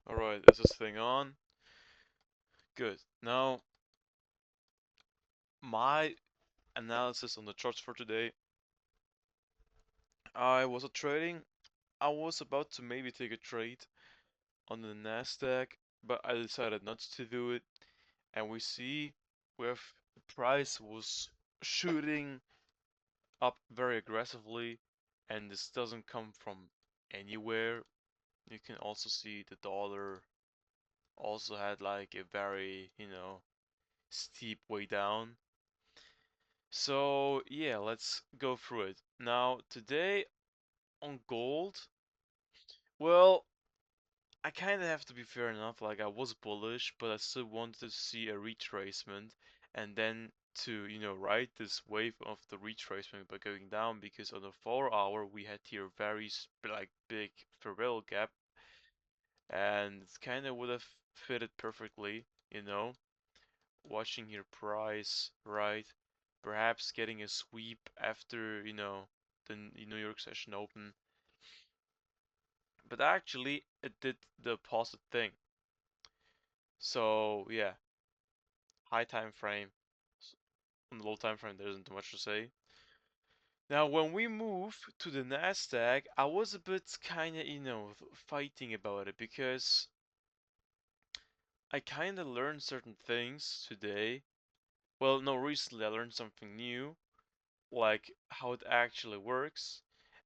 Alright, is this thing on? Good. Now, my analysis on the charts for today. I was trading. I was about to maybe take a trade on the NASDAQ, but I decided not to do it. And we see with the price was shooting up very aggressively, and this doesn't come from anywhere. You can also see the dollar also had like a very, steep way down. So yeah, let's go through it. Now today on gold, well, I kind of have to be fair enough. Like I was bullish, but I still wanted to see a retracement and then to, ride this wave of the retracement by going down because on the 4 hour we had here very like big farewell gap and it kind of would have fitted perfectly, watching here price, right? Perhaps getting a sweep after, the New York session open. But actually, it did the opposite thing. So, yeah, high time frame. On the low time frame, there isn't too much to say. Now, when we move to the Nasdaq, I was a bit kind of, fighting about it because I kind of learned certain things today. Well, no, recently I learned something new like how it actually works.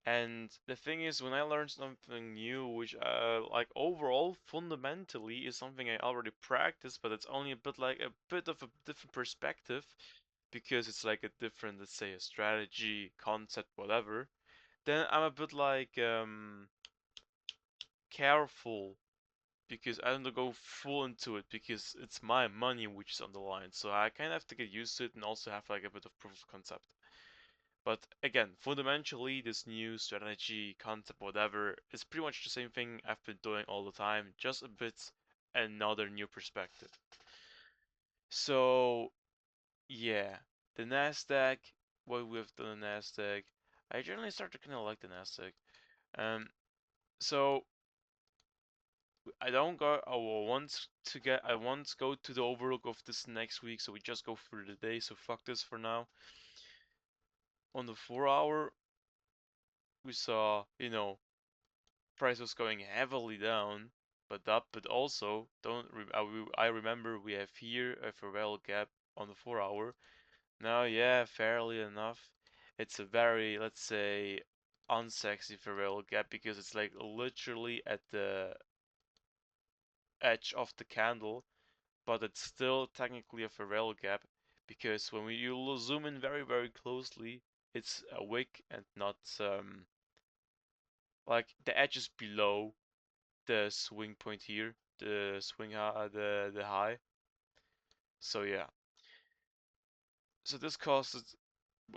And the thing is, when I learn something new, which like overall fundamentally is something I already practice, but it's only a bit of a different perspective because it's like a different, let's say, a strategy, concept, whatever. Then I'm a bit like careful because I don't go full into it because it's my money which is on the line. So I kind of have to get used to it and also have like a bit of proof of concept. But again, fundamentally, this new strategy, concept, whatever, is pretty much the same thing I've been doing all the time, just a bit another new perspective. So, yeah, the NASDAQ, what we've done in NASDAQ, I generally start to kind of like the NASDAQ. Um, so I don't go. I want to go to the overlook of this next week. So we just go through the day. So fuck this for now. On the 4 hour, we saw, price was going heavily down, but up, but also don't. I remember we have here a farewell gap on the 4 hour. Now, yeah, fairly enough, it's a very, let's say, unsexy farewell gap because it's like literally at the edge of the candle, but it's still technically a farewell gap because when you zoom in very, very closely, it's a wick and not like the edge is below the swing point here, the swing high, the high. So yeah, so this costed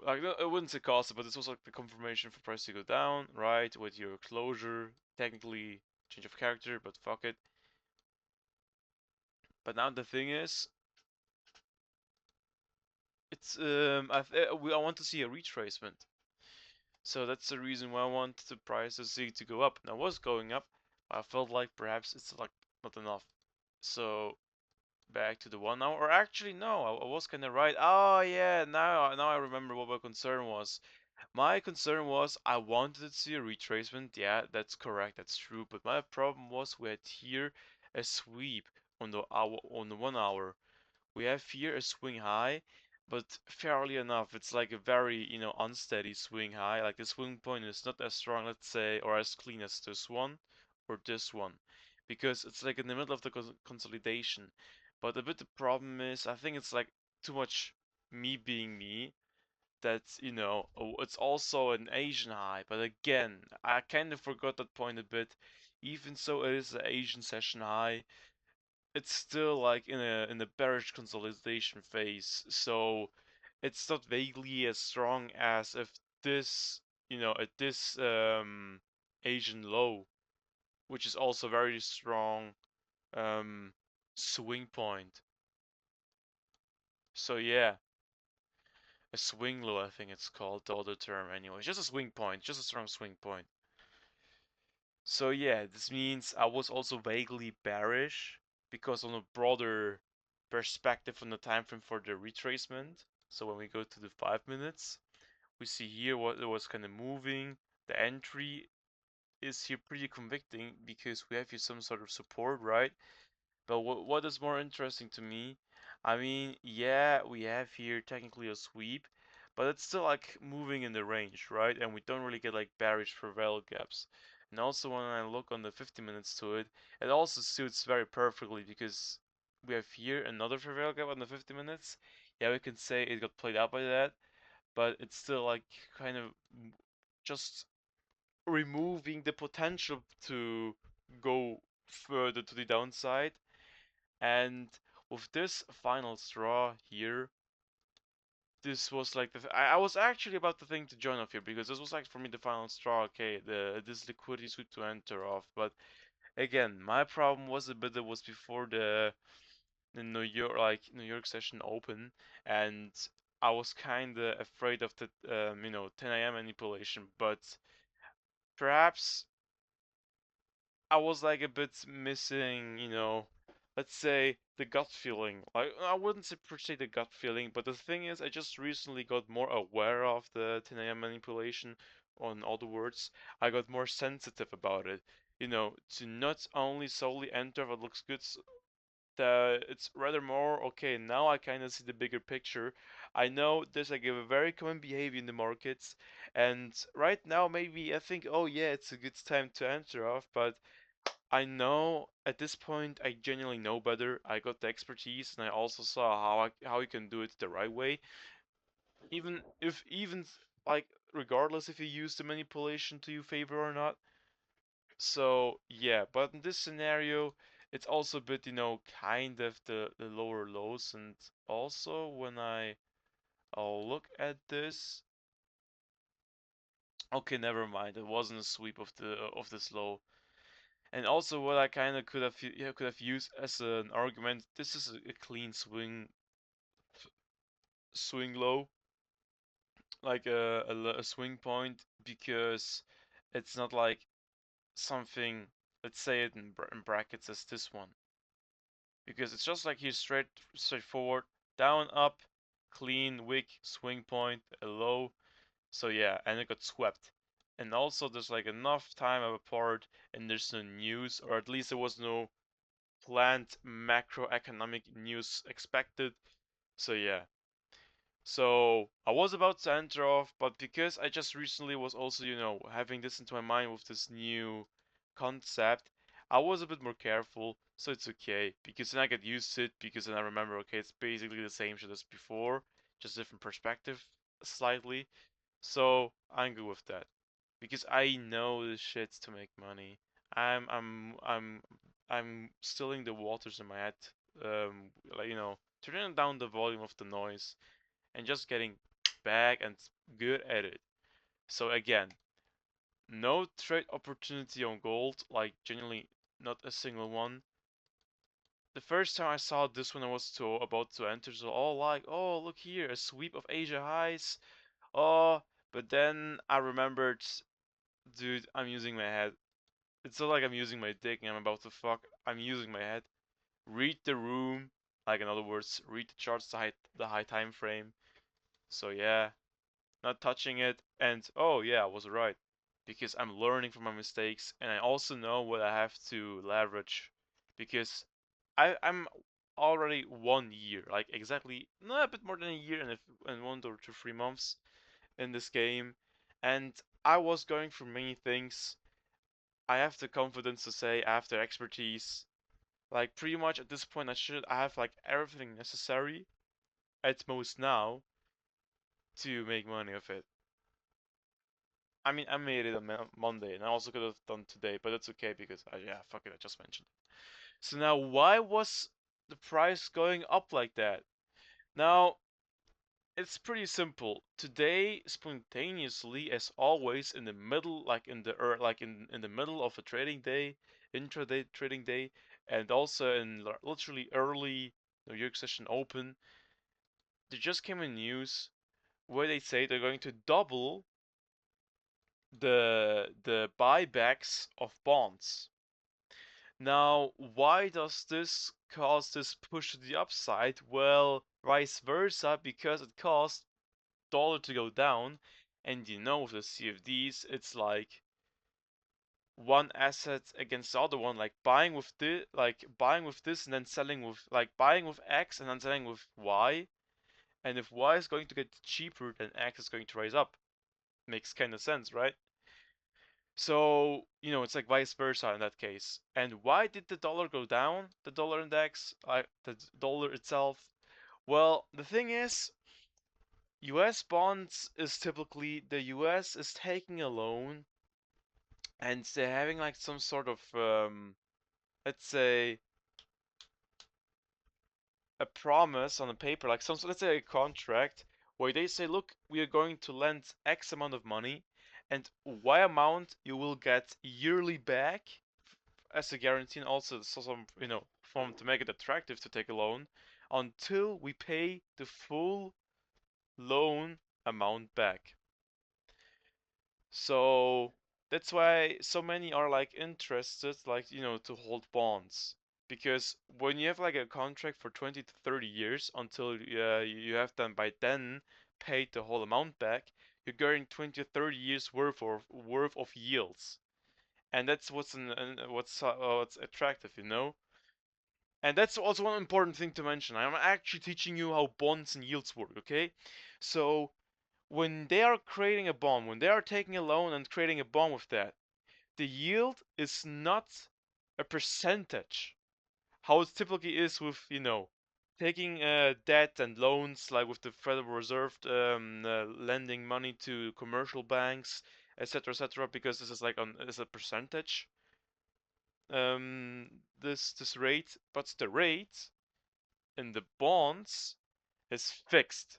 like I wouldn't say costed, but this was like the confirmation for price to go down, right? With your closure, technically change of character, but fuck it. But now the thing is, it's I want to see a retracement. So that's the reason why I want the price to see to go up. Now was going up, I felt like perhaps it's like not enough. So back to the 1 hour. Or actually, no, I was kind of right. Oh yeah, now I remember what my concern was. My concern was I wanted to see a retracement. Yeah, that's correct. That's true. But my problem was we had here a sweep on the 1 hour. We have here a swing high, but fairly enough, it's like a very, unsteady swing high. Like the swing point is not as strong, let's say, or as clean as this one or this one, because it's like in the middle of the consolidation. But a bit the problem is, I think it's like too much me being me. That it's also an Asian high. But again, I kind of forgot that point a bit. Even so, it is an Asian session high, it's still like in a bearish consolidation phase, so it's not vaguely as strong as if this, at this Asian low, which is also very strong um swing point. So yeah, a swing low, I think it's called the other term anyway. Just a swing point, just a strong swing point. So yeah, this means I was also vaguely bearish because on a broader perspective on the time frame for the retracement. So when we go to the 5 minutes, we see here what it was kind of moving. The entry is here pretty convicting because we have here some sort of support, right? But what is more interesting to me, I mean, yeah, we have here technically a sweep, but it's still like moving in the range, right? And we don't really get like bearish for value gaps. And also when I look on the 50 minutes to it, it also suits very perfectly because we have here another fair value gap on the 50 minutes. Yeah, we can say it got played out by that, but it's still like kind of just removing the potential to go further to the downside. And with this final straw here, this was like I was actually about to think to join off here because this was like for me the final straw. Okay, this liquidity sweep to enter off, but again, my problem was a bit that was before the New York session open, and I was kind of afraid of the 10 a.m. manipulation, but perhaps I was like a bit missing, let's say the gut feeling. Like I wouldn't say per se the gut feeling, but the thing is, I just recently got more aware of the 10 a.m. manipulation. On other words, I got more sensitive about it. To not only solely enter what looks good, it's rather more okay. Now I kind of see the bigger picture. I know there's like a very common behavior in the markets, and right now maybe I think, oh yeah, it's a good time to enter off, but I know at this point I genuinely know better. I got the expertise and I also saw how you can do it the right way. Even like regardless if you use the manipulation to your favor or not. So yeah, but in this scenario it's also a bit, kind of the lower lows, and also when I'll look at this. Okay, never mind. It wasn't a sweep of this low. And also, what I kind of could have used as an argument, this is a clean swing low, like a swing point, because it's not like something. Let's say it in brackets as this one, because it's just like here straightforward, down, up, clean, wick, swing point, a low. So yeah, and it got swept. And also, there's like enough time apart, and there's no news, or at least there was no planned macroeconomic news expected. So yeah. So I was about to enter off, but because I just recently was also, having this into my mind with this new concept, I was a bit more careful, so it's okay. Because then I get used to it, because then I remember, okay, it's basically the same shit as before, just different perspective slightly. So I'm good with that. Because I know this shit's to make money. I'm I'm I'm I'm stilling the waters in my head. Like turning down the volume of the noise and just getting back and good at it. So again, no trade opportunity on gold, like genuinely not a single one. The first time I saw this when I was about to enter, so all like, oh look here, a sweep of Asia highs. Oh, but then I remembered, dude, I'm using my head. It's not like I'm using my dick and I'm about to fuck. I'm using my head. Read the room, like in other words, read the charts, the high time frame. So yeah, not touching it, and oh yeah, I was right, because I'm learning from my mistakes, and I also know what I have to leverage, because I'm already 1 year, like exactly, no, a bit more than a year and 1 to 3 months in this game, and I was going through many things. I have the confidence to say I have the expertise. Like pretty much at this point, I have like everything necessary at most now to make money of it. I mean, I made it on Monday, and I also could have done today, but it's okay because yeah, fuck it, I just mentioned it. So now, why was the price going up like that? Now, it's pretty simple. Today, spontaneously, as always, in the middle, like in the middle of a trading day, intraday trading day, and also in literally early New York session open, there just came a news where they say they're going to double the buybacks of bonds. Now, why does this cause this push to the upside? Well, vice versa, because it caused dollar to go down, and with the CFDs, it's like one asset against the other one, like buying with this and then selling with buying with X and then selling with Y. And if Y is going to get cheaper, then X is going to rise up. Makes kind of sense, right? So, it's like vice versa in that case. And why did the dollar go down? The dollar index, the dollar itself? Well, the thing is, US bonds is typically the US is taking a loan and they're having like some sort of, let's say, a promise on a paper, like let's say a contract, where they say, look, we are going to lend X amount of money, and Y amount you will get yearly back as a guarantee, and also some form to make it attractive to take a loan until we pay the full loan amount back. So that's why so many are like interested, like to hold bonds, because when you have like a contract for 20 to 30 years until you have then by then paid the whole amount back, you're getting 20 to 30 years worth of yields, and that's what's attractive, And that's also one important thing to mention. I'm actually teaching you how bonds and yields work, okay? So when they are creating a bond, when they are taking a loan and creating a bond with that, the yield is not a percentage, how it typically is with, taking debt and loans, like with the Federal Reserve lending money to commercial banks, etc., because this is like is a percentage. This rate, but the rate in the bonds is fixed,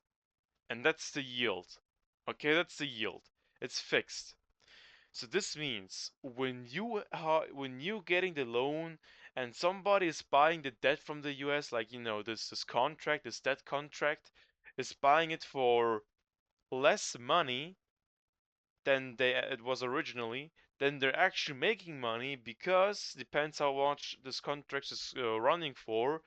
and that's the yield. Okay, that's the yield. It's fixed. So this means when you getting the loan and somebody is buying the debt from the US, like this debt contract is buying it for less money than it was originally, then they're actually making money, because depends how much this contract is running for.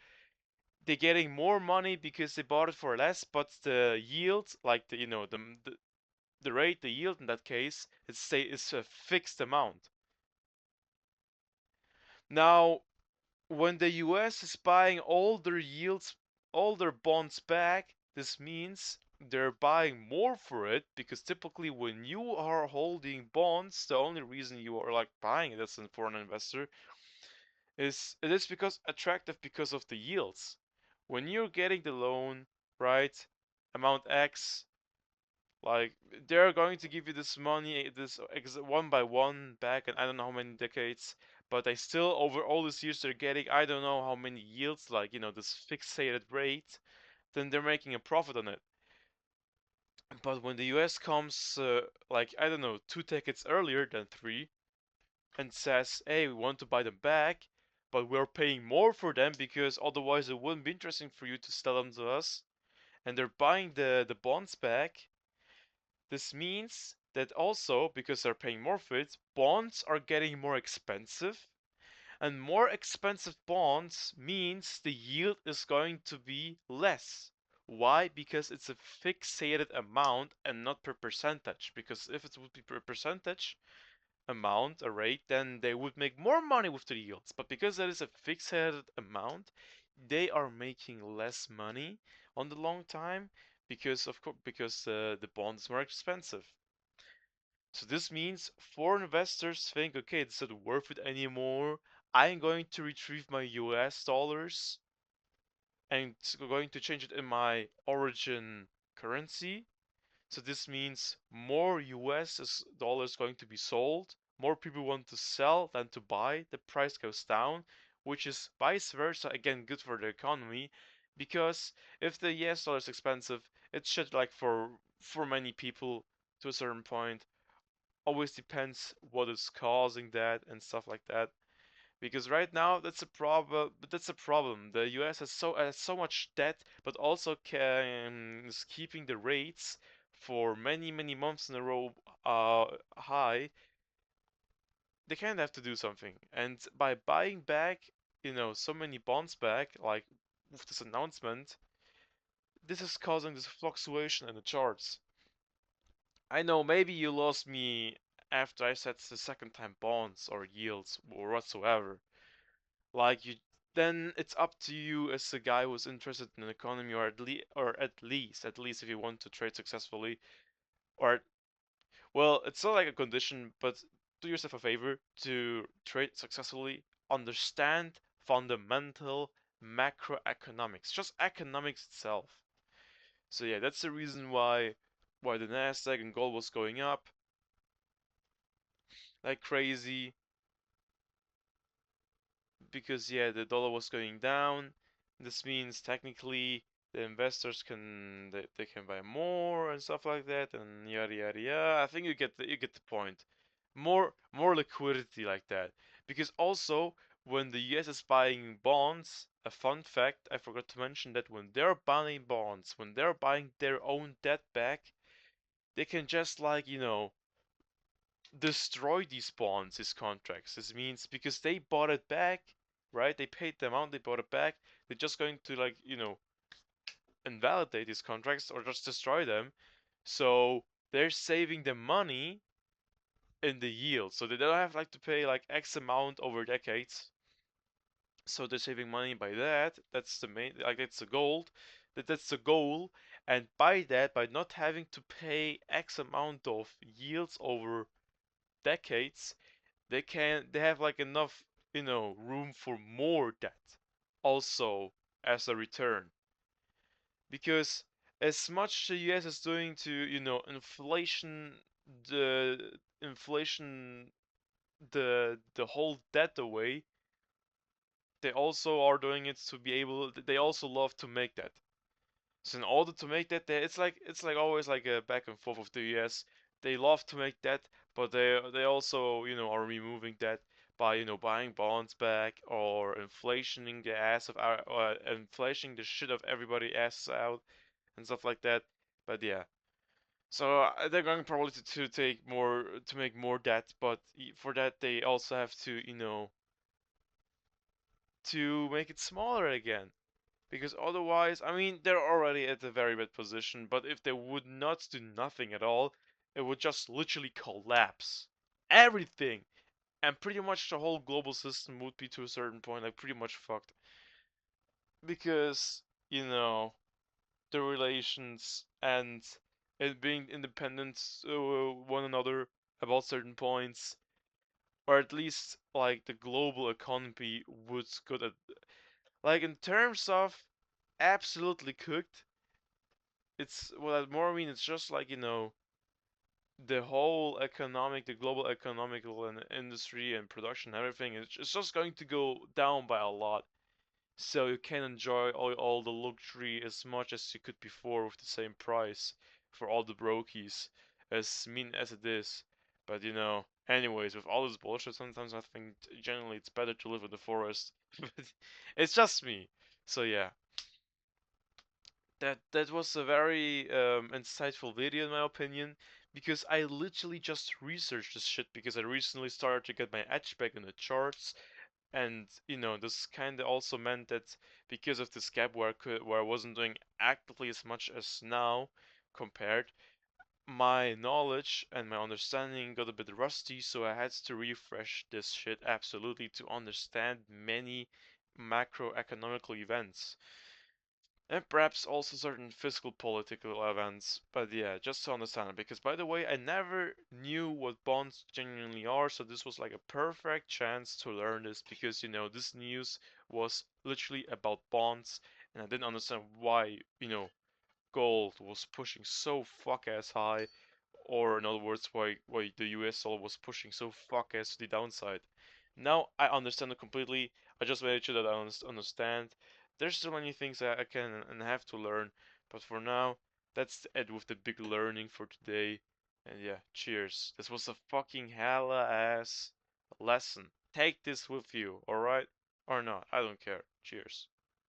They're getting more money because they bought it for less, but the yield, like the rate, the yield in that case, is a fixed amount. Now, when the US is buying all their yields, all their bonds back, this means they're buying more for it, because typically when you are holding bonds, the only reason you are like buying it as a foreign investor is it is because attractive because of the yields. When you're getting the loan, right, amount X, like they're going to give you this money, this one by one back, and I don't know how many decades, but they still over all these years they're getting I don't know how many yields, like this fixated rate. Then they're making a profit on it. But when the US comes, like I don't know, 2 decades earlier than three, and says, "Hey, we want to buy them back, but we're paying more for them because otherwise it wouldn't be interesting for you to sell them to us," and they're buying the bonds back. This means that also, because they're paying more for it, bonds are getting more expensive. And more expensive bonds means the yield is going to be less. Why? Because it's a fixated amount and not per percentage. Because if it would be per percentage amount, a rate, then they would make more money with the yields. But because that is a fixated amount, they are making less money on the long time, because of course the bond is more expensive. So this means foreign investors think, okay, it's not worth it anymore. I'm going to retrieve my US dollars and going to change it in my origin currency. So this means more US dollars going to be sold. More people want to sell than to buy. The price goes down, which is vice versa, again good for the economy, because if the US dollar is expensive, it should, like, for many people to a certain point, always depends what is causing that and stuff like that. Because right now that's a problem. But that's a problem. The U.S. has so much debt, but also is keeping the rates for many months in a row high, they kind of have to do something. And by buying back, so many bonds back, like with this announcement, this is causing this fluctuation in the charts. I know maybe you lost me after I said the second time bonds or yields or whatsoever. Like you, then it's up to you as a guy who's interested in the economy, or at least if you want to trade successfully, or well, it's not like a condition, but do yourself a favor to trade successfully. Understand fundamental macroeconomics, just economics itself. So yeah, that's the reason why the Nasdaq and gold was going up like crazy, because yeah, the dollar was going down. This means technically the investors they can buy more and stuff like that, and yada yada yada. I think you get the point. More liquidity like that, because also when the US is buying bonds, a fun fact I forgot to mention, that when they're buying bonds, when they're buying their own debt back, they can just like destroy these bonds, these contracts. This means because they bought it back, right? They paid the amount, they bought it back. They're just going to like, invalidate these contracts or just destroy them. So they're saving the money in the yield. So they don't have like to pay like X amount over decades. So they're saving money by that. That's the main, like it's the gold. That's the goal. And by that, by not having to pay X amount of yields over decades, they have like enough room for more debt also as a return, because as much the US is doing to the inflation the whole debt away, they also are doing it to be able, they also love to make that. So in order to make that, it's like always like a back and forth of the US. They love to make that, but they also are removing that by buying bonds back or inflationing the ass of our inflating the shit of everybody asses out and stuff like that. But yeah, so they're going probably to take more to make more debt, but for that they also have to to make it smaller again. Because otherwise, I mean, they're already at a very bad position, but if they would not do nothing at all, it would just literally collapse. Everything! And pretty much the whole global system would be to a certain point, like, pretty much fucked. Because, the relations and it being independent one another about certain points, or at least, like, the global economy would go at, like, in terms of absolutely cooked, it's what I more mean. It's just like the whole the global economical and industry and production, and everything. It's just going to go down by a lot. So you can enjoy all the luxury as much as you could before with the same price for all the brokies, as mean as it is. But anyways, with all this bullshit, sometimes I think generally it's better to live in the forest. But it's just me. So yeah. That was a very insightful video in my opinion, because I literally just researched this shit because I recently started to get my edge back in the charts, and this kind of also meant that because of this gap where I wasn't doing actively as much as now compared, my knowledge and my understanding got a bit rusty, so I had to refresh this shit absolutely to understand many macroeconomical events. And perhaps also certain physical political events, but yeah, just to understand it. Because by the way, I never knew what bonds genuinely are, so this was like a perfect chance to learn this, because this news was literally about bonds, and I didn't understand why gold was pushing so fuck ass high, or in other words, why the US dollar was pushing so fuck ass to the downside. Now I understand it completely. I just made sure that I understand. There's so many things that I can and have to learn, but for now, that's it with the big learning for today. And yeah, cheers. This was a fucking hella ass lesson. Take this with you, alright? Or not, I don't care. Cheers.